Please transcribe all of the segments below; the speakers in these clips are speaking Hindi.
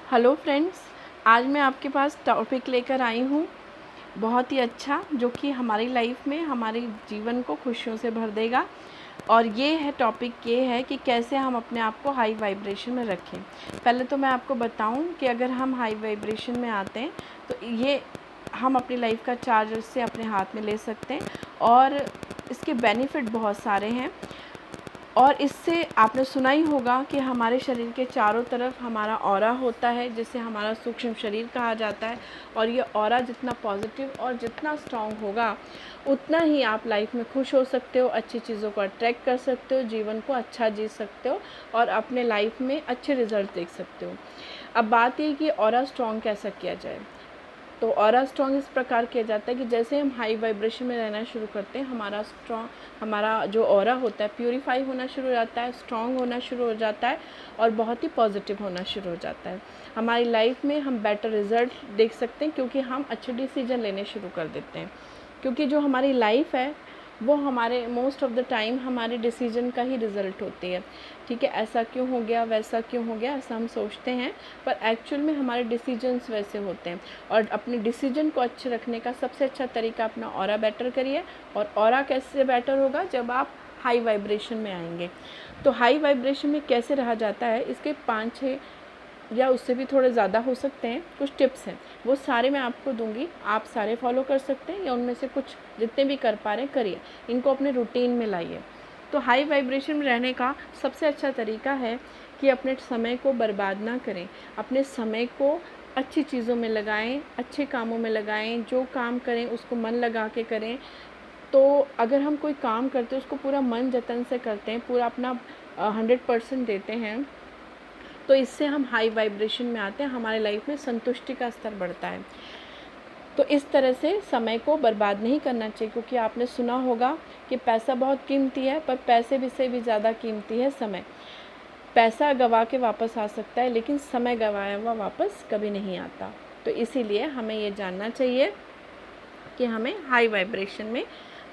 हेलो फ्रेंड्स, आज मैं आपके पास टॉपिक लेकर आई हूँ बहुत ही अच्छा, जो कि हमारी लाइफ में हमारे जीवन को खुशियों से भर देगा। और ये है कि कैसे हम अपने आप को हाई वाइब्रेशन में रखें। पहले तो मैं आपको बताऊं कि अगर हम हाई वाइब्रेशन में आते हैं तो ये हम अपनी लाइफ का चार्जर से अपने हाथ में ले सकते हैं और इसके बेनिफिट बहुत सारे हैं। और इससे आपने सुना ही होगा कि हमारे शरीर के चारों तरफ हमारा ऑरा होता है, जिसे हमारा सूक्ष्म शरीर कहा जाता है। और ये ऑरा जितना पॉजिटिव और जितना स्ट्रॉन्ग होगा, उतना ही आप लाइफ में खुश हो सकते हो, अच्छी चीज़ों को अट्रैक्ट कर सकते हो, जीवन को अच्छा जी सकते हो और अपने लाइफ में अच्छे रिजल्ट देख सकते हो। अब बात ये कि ऑरा स्ट्रॉन्ग कैसा किया जाए। तो ऑरा स्ट्रॉन्ग इस प्रकार किया जाता है कि जैसे हम हाई वाइब्रेशन में रहना शुरू करते हैं, हमारा जो ऑरा होता है प्यूरीफाई होना शुरू हो जाता है, स्ट्रॉन्ग होना शुरू हो जाता है और बहुत ही पॉजिटिव होना शुरू हो जाता है। हमारी लाइफ में हम बेटर रिजल्ट देख सकते हैं, क्योंकि हम अच्छे डिसीजन लेने शुरू कर देते हैं। क्योंकि जो हमारी लाइफ है वो हमारे मोस्ट ऑफ़ द टाइम हमारे डिसीजन का ही रिज़ल्ट होती है। ठीक है, ऐसा क्यों हो गया, वैसा क्यों हो गया, ऐसा हम सोचते हैं, पर एक्चुअल में हमारे डिसीजंस वैसे होते हैं। और अपने डिसीजन को अच्छे रखने का सबसे अच्छा तरीका अपना ऑरा बेटर करिए। और ऑरा कैसे बेटर होगा, जब आप हाई वाइब्रेशन में आएंगे। तो हाई वाइब्रेशन में कैसे रहा जाता है, इसके 5-6 या उससे भी थोड़े ज़्यादा हो सकते हैं कुछ टिप्स हैं, वो सारे मैं आपको दूंगी। आप सारे फॉलो कर सकते हैं या उनमें से कुछ जितने भी कर पा रहे हैं करिए, इनको अपने रूटीन में लाइए। तो हाई वाइब्रेशन में रहने का सबसे अच्छा तरीका है कि अपने समय को बर्बाद ना करें, अपने समय को अच्छी चीज़ों में लगाएं, अच्छे कामों में लगाएं। जो काम करें उसको मन लगा के करें। तो अगर हम कोई काम करते हैं उसको पूरा मन जतन से करते हैं, पूरा अपना 100% देते हैं, तो इससे हम हाई वाइब्रेशन में आते हैं, हमारे लाइफ में संतुष्टि का स्तर बढ़ता है। तो इस तरह से समय को बर्बाद नहीं करना चाहिए, क्योंकि आपने सुना होगा कि पैसा बहुत कीमती है, पर पैसे से भी ज़्यादा कीमती है समय। पैसा गवा के वापस आ सकता है, लेकिन समय गवाया हुआ वापस कभी नहीं आता। तो इसीलिए हमें ये जानना चाहिए कि हमें हाई वाइब्रेशन में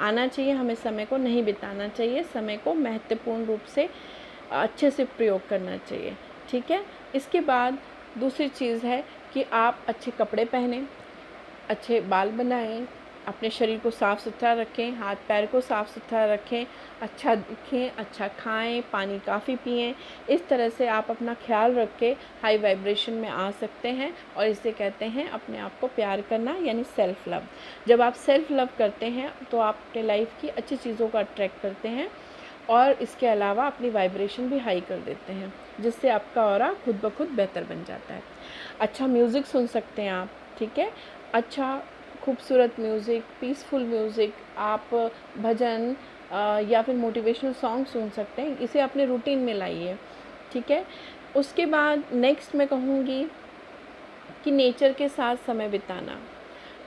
आना चाहिए, हमें समय को नहीं बिताना चाहिए, समय को महत्वपूर्ण रूप से अच्छे से प्रयोग करना चाहिए। ठीक है, इसके बाद दूसरी चीज़ है कि आप अच्छे कपड़े पहनें, अच्छे बाल बनाएं, अपने शरीर को साफ़ सुथरा रखें, हाथ पैर को साफ़ सुथरा रखें, अच्छा दिखें, अच्छा खाएं, पानी काफ़ी पिएं। इस तरह से आप अपना ख्याल रख के हाई वाइब्रेशन में आ सकते हैं। और इसे कहते हैं अपने आप को प्यार करना, यानी सेल्फ़ लव। जब आप सेल्फ़ लव करते हैं तो आप अपने लाइफ की अच्छी चीज़ों को अट्रैक्ट करते हैं और इसके अलावा अपनी वाइब्रेशन भी हाई कर देते हैं, जिससे आपका ऑरा खुद ब खुद बेहतर बन जाता है। अच्छा म्यूज़िक सुन सकते हैं आप। ठीक है, अच्छा खूबसूरत म्यूज़िक, पीसफुल म्यूज़िक, आप भजन या फिर मोटिवेशनल सॉन्ग सुन सकते हैं। इसे अपने रूटीन में लाइए। ठीक है, उसके बाद नेक्स्ट मैं कहूँगी कि नेचर के साथ समय बिताना।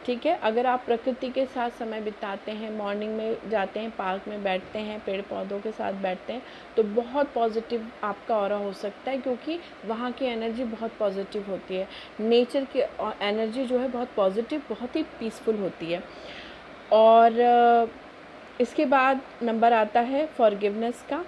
ठीक है, अगर आप प्रकृति के साथ समय बिताते हैं, मॉर्निंग में जाते हैं, पार्क में बैठते हैं, पेड़ पौधों के साथ बैठते हैं, तो बहुत पॉजिटिव आपका ऑरा हो सकता है, क्योंकि वहाँ की एनर्जी बहुत पॉजिटिव होती है। नेचर की एनर्जी जो है बहुत पॉजिटिव, बहुत ही पीसफुल होती है। और इसके बाद नंबर आता है फॉरगिवनेस का।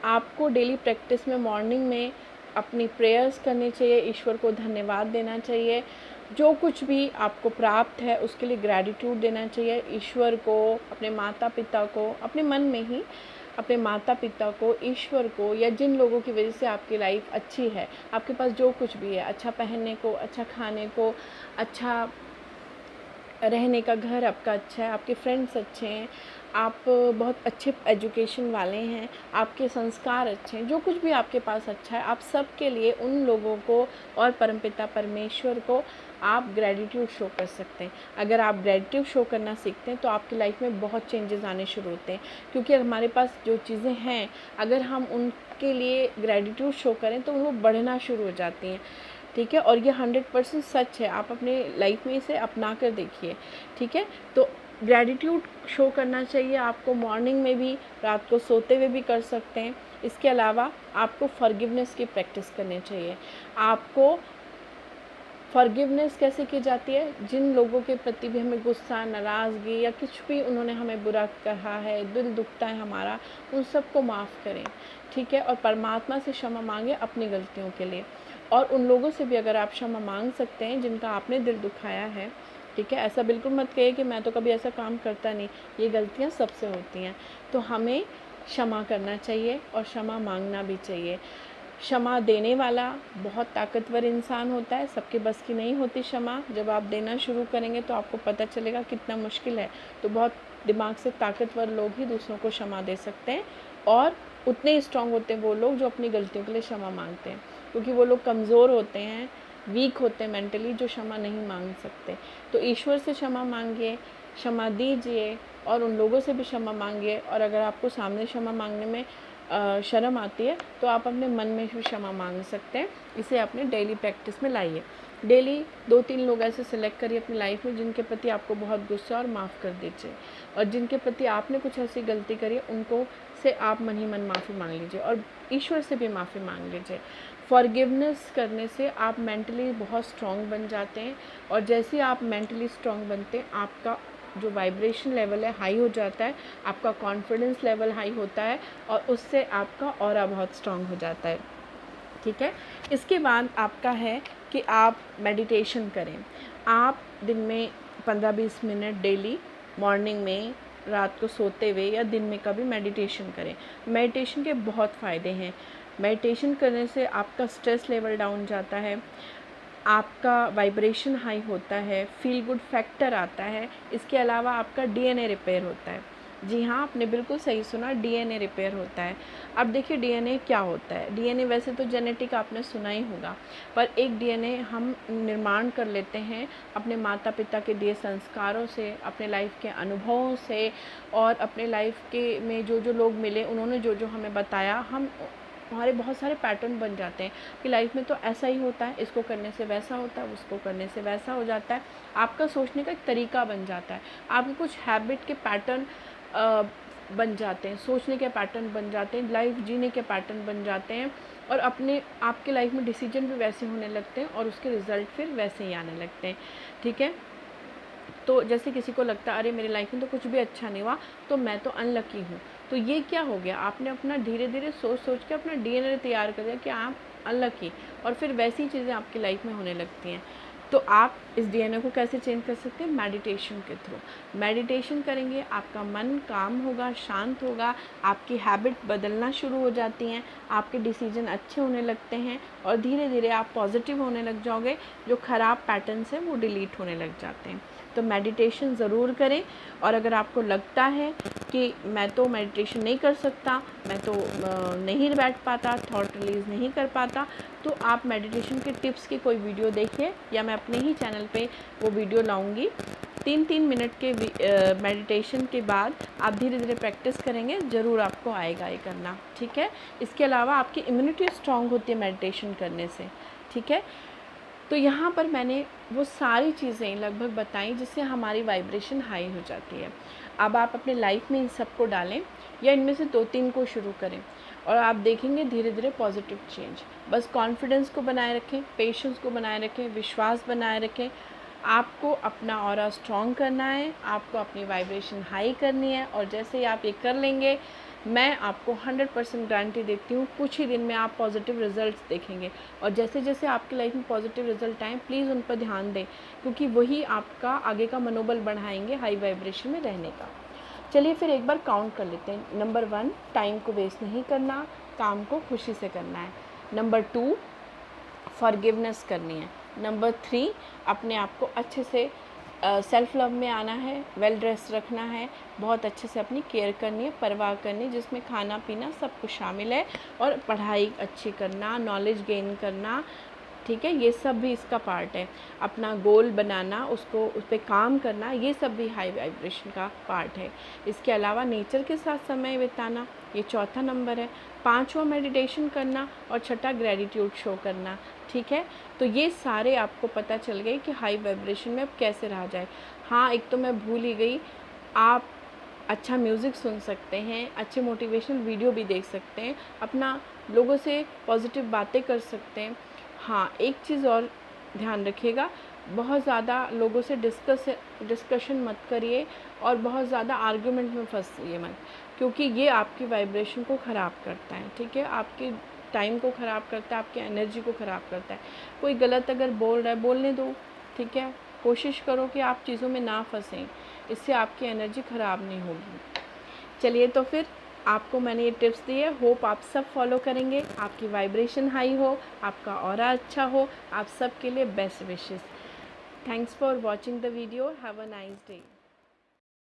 आपको डेली प्रैक्टिस में मॉर्निंग में अपनी प्रेयर्स करनी चाहिए, ईश्वर को धन्यवाद देना चाहिए। जो कुछ भी आपको प्राप्त है उसके लिए ग्रैटिट्यूड देना चाहिए ईश्वर को, अपने माता पिता को, अपने मन में ही अपने माता पिता को, ईश्वर को, या जिन लोगों की वजह से आपकी लाइफ अच्छी है। आपके पास जो कुछ भी है, अच्छा पहनने को, अच्छा खाने को, अच्छा रहने का घर आपका अच्छा है, आपके फ्रेंड्स अच्छे हैं, आप बहुत अच्छे एजुकेशन वाले हैं, आपके संस्कार अच्छे हैं, जो कुछ भी आपके पास अच्छा है, आप सब के लिए उन लोगों को और परमपिता परमेश्वर को आप ग्रैटिट्यूड शो कर सकते हैं। अगर आप ग्रैटिट्यूड शो करना सीखते हैं तो आपकी लाइफ में बहुत चेंजेस आने शुरू होते हैं, क्योंकि हमारे पास जो चीज़ें हैं, अगर हम उनके लिए ग्रैटिट्यूड शो करें तो वो बढ़ना शुरू हो जाती हैं। ठीक है, और ये 100% सच है, आप अपने लाइफ में इसे अपना कर देखिए। ठीक है, तो ग्रैटिट्यूड शो करना चाहिए आपको, मॉर्निंग में भी, रात को सोते हुए भी कर सकते हैं। इसके अलावा आपको फॉरगिवनेस की प्रैक्टिस करनी चाहिए। आपको फॉरगिवनेस कैसे की जाती है, जिन लोगों के प्रति भी हमें गुस्सा, नाराज़गी या कुछ भी उन्होंने हमें बुरा कहा है, दिल दुखता है हमारा, उन सबको माफ़ करें। ठीक है, और परमात्मा से क्षमा मांगे अपनी गलतियों के लिए। और उन लोगों से भी अगर आप क्षमा मांग सकते हैं जिनका आपने दिल दुखाया है, ठीक है। ऐसा बिल्कुल मत कहिए कि मैं तो कभी ऐसा काम करता नहीं, ये गलतियाँ सबसे होती हैं। तो हमें क्षमा करना चाहिए और क्षमा मांगना भी चाहिए। क्षमा देने वाला बहुत ताकतवर इंसान होता है, सबके बस की नहीं होती क्षमा। जब आप देना शुरू करेंगे तो आपको पता चलेगा कितना मुश्किल है। तो बहुत दिमाग से ताकतवर लोग ही दूसरों को क्षमा दे सकते हैं, और उतने ही स्ट्रांग होते हैं वो लोग जो अपनी गलतियों के लिए क्षमा मांगते हैं, क्योंकि वो लोग कमज़ोर होते हैं, वीक होते हैं मेंटली, जो क्षमा नहीं मांग सकते। तो ईश्वर से क्षमा मांगिए, क्षमा दीजिए, और उन लोगों से भी क्षमा मांगिए। और अगर आपको सामने क्षमा मांगने में शर्म आती है तो आप अपने मन में भी क्षमा मांग सकते हैं। इसे अपने डेली प्रैक्टिस में लाइए। डेली 2-3 लोग ऐसे सिलेक्ट करिए अपनी लाइफ में जिनके प्रति आपको बहुत गुस्सा, और माफ़ कर दीजिए। और जिनके प्रति आपने कुछ ऐसी गलती करी है उनको से आप मन ही मन माफ़ी मांग लीजिए, और ईश्वर से भी माफ़ी मांग लीजिए। फॉरगिवनेस करने से आप मेंटली बहुत स्ट्रॉन्ग बन जाते हैं, और जैसे ही आप मेंटली स्ट्रॉन्ग बनते हैं आपका जो वाइब्रेशन लेवल है हाई हो जाता है, आपका कॉन्फिडेंस लेवल हाई होता है, और उससे आपका ऑरा बहुत स्ट्रॉन्ग हो जाता है, ठीक है। इसके बाद आपका है कि आप मेडिटेशन करें। आप दिन में 15-20 मिनट डेली, मॉर्निंग में, रात को सोते हुए या दिन में कभी मेडिटेशन करें। मेडिटेशन के बहुत फ़ायदे हैं। मेडिटेशन करने से आपका स्ट्रेस लेवल डाउन जाता है, आपका वाइब्रेशन हाई होता है, फील गुड फैक्टर आता है। इसके अलावा आपका डीएनए रिपेयर होता है। जी हाँ, आपने बिल्कुल सही सुना, डीएनए रिपेयर होता है। अब देखिए डीएनए क्या होता है। डीएनए वैसे तो जेनेटिक आपने सुना ही होगा, पर एक डीएनए हम निर्माण कर लेते हैं अपने माता पिता के दिए संस्कारों से, अपने लाइफ के अनुभवों से, और अपने लाइफ के में जो जो लोग मिले उन्होंने जो जो हमें बताया, हमारे बहुत सारे पैटर्न बन जाते हैं कि लाइफ में तो ऐसा ही होता है, इसको करने से वैसा होता है, उसको करने से वैसा हो जाता है। आपका सोचने का एक तरीका बन जाता है, आपके कुछ हैबिट के पैटर्न बन जाते हैं, सोचने के पैटर्न बन जाते हैं, लाइफ जीने के पैटर्न बन जाते हैं, और अपने आपके लाइफ में डिसीजन भी वैसे होने लगते हैं, और उसके रिज़ल्ट फिर वैसे ही आने लगते हैं, ठीक है। तो जैसे किसी को लगता है अरे मेरी लाइफ में तो कुछ भी अच्छा नहीं हुआ, तो मैं तो अनलकी हूँ, तो ये क्या हो गया, आपने अपना धीरे धीरे सोच सोच के अपना डीएनए तैयार कर दिया कि आप अनलकी, और फिर वैसी चीज़ें आपकी लाइफ में होने लगती हैं। तो आप इस डीएनए को कैसे चेंज कर सकते हैं? मेडिटेशन के थ्रू। मेडिटेशन करेंगे, आपका मन काम होगा, शांत होगा, आपकी हैबिट बदलना शुरू हो जाती हैं, आपके डिसीजन अच्छे होने लगते हैं, और धीरे धीरे आप पॉजिटिव होने लग जाओगे, जो ख़राब पैटर्न्स हैं वो डिलीट होने लग जाते हैं। तो मेडिटेशन ज़रूर करें। और अगर आपको लगता है कि मैं तो मेडिटेशन नहीं कर सकता, मैं तो नहीं बैठ पाता, थॉट रिलीज़ नहीं कर पाता, तो आप मेडिटेशन के टिप्स की कोई वीडियो देखिए, या मैं अपने ही चैनल पे वो वीडियो लाऊंगी। 3-3 मिनट के मेडिटेशन के बाद आप धीरे धीरे प्रैक्टिस करेंगे, ज़रूर आपको आएगा ये करना, ठीक है। इसके अलावा आपकी इम्यूनिटी स्ट्रॉन्ग होती है मेडिटेशन करने से, ठीक है। तो यहाँ पर मैंने वो सारी चीज़ें लगभग बताई जिससे हमारी वाइब्रेशन हाई हो जाती है। अब आप अपने लाइफ में इन सबको डालें, या इनमें से 2-3 को शुरू करें, और आप देखेंगे धीरे धीरे पॉजिटिव चेंज। बस कॉन्फिडेंस को बनाए रखें, पेशेंस को बनाए रखें, विश्वास बनाए रखें। आपको अपना ऑरा स्ट्रॉन्ग करना है, आपको अपनी वाइब्रेशन हाई करनी है, और जैसे ही आप ये कर लेंगे, मैं आपको 100% गारंटी देती हूँ, कुछ ही दिन में आप पॉजिटिव रिजल्ट्स देखेंगे। और जैसे जैसे आपकी लाइफ में पॉजिटिव रिजल्ट आएँ, प्लीज़ उन पर ध्यान दें, क्योंकि वही आपका आगे का मनोबल बढ़ाएंगे हाई वाइब्रेशन में रहने का। चलिए फिर एक बार काउंट कर लेते हैं। नंबर 1, टाइम को वेस्ट नहीं करना, काम को खुशी से करना है। नंबर 2, फॉरगिवनेस करनी है। नंबर 3, अपने आप को अच्छे से सेल्फ लव में आना है, वेल ड्रेस रखना है, बहुत अच्छे से अपनी केयर करनी है, परवाह करनी है, जिसमें खाना पीना सब कुछ शामिल है, और पढ़ाई अच्छी करना, नॉलेज गेन करना, ठीक है, ये सब भी इसका पार्ट है। अपना गोल बनाना, उसको उस पर काम करना, ये सब भी हाई वाइब्रेशन का पार्ट है। इसके अलावा नेचर के साथ समय बिताना, ये चौथा नंबर है। 5वां मेडिटेशन करना, और 6ठा ग्रेटिट्यूड शो करना, ठीक है। तो ये सारे आपको पता चल गए कि हाई वाइब्रेशन में अब कैसे रहा जाए। हाँ, एक तो मैं भूल ही गई, आप अच्छा म्यूज़िक सुन सकते हैं, अच्छे मोटिवेशनल वीडियो भी देख सकते हैं, अपना लोगों से पॉजिटिव बातें कर सकते हैं। हाँ, एक चीज़ और ध्यान रखिएगा, बहुत ज़्यादा लोगों से डिस्कशन मत करिए, और बहुत ज़्यादा आर्गुमेंट में फंसिए मत, क्योंकि ये आपकी वाइब्रेशन को ख़राब करता है, ठीक है। आपकी टाइम को ख़राब करता है, आपकी एनर्जी को ख़राब करता है। कोई गलत अगर बोल रहा है, बोलने दो, ठीक है। कोशिश करो कि आप चीज़ों में ना फंसें, इससे आपकी एनर्जी ख़राब नहीं होगी। चलिए, तो फिर आपको मैंने ये टिप्स दी है, होप आप सब फॉलो करेंगे, आपकी वाइब्रेशन हाई हो, आपका ऑरा अच्छा हो। आप सब के लिए best wishes. Thanks for watching the video. Have a nice day.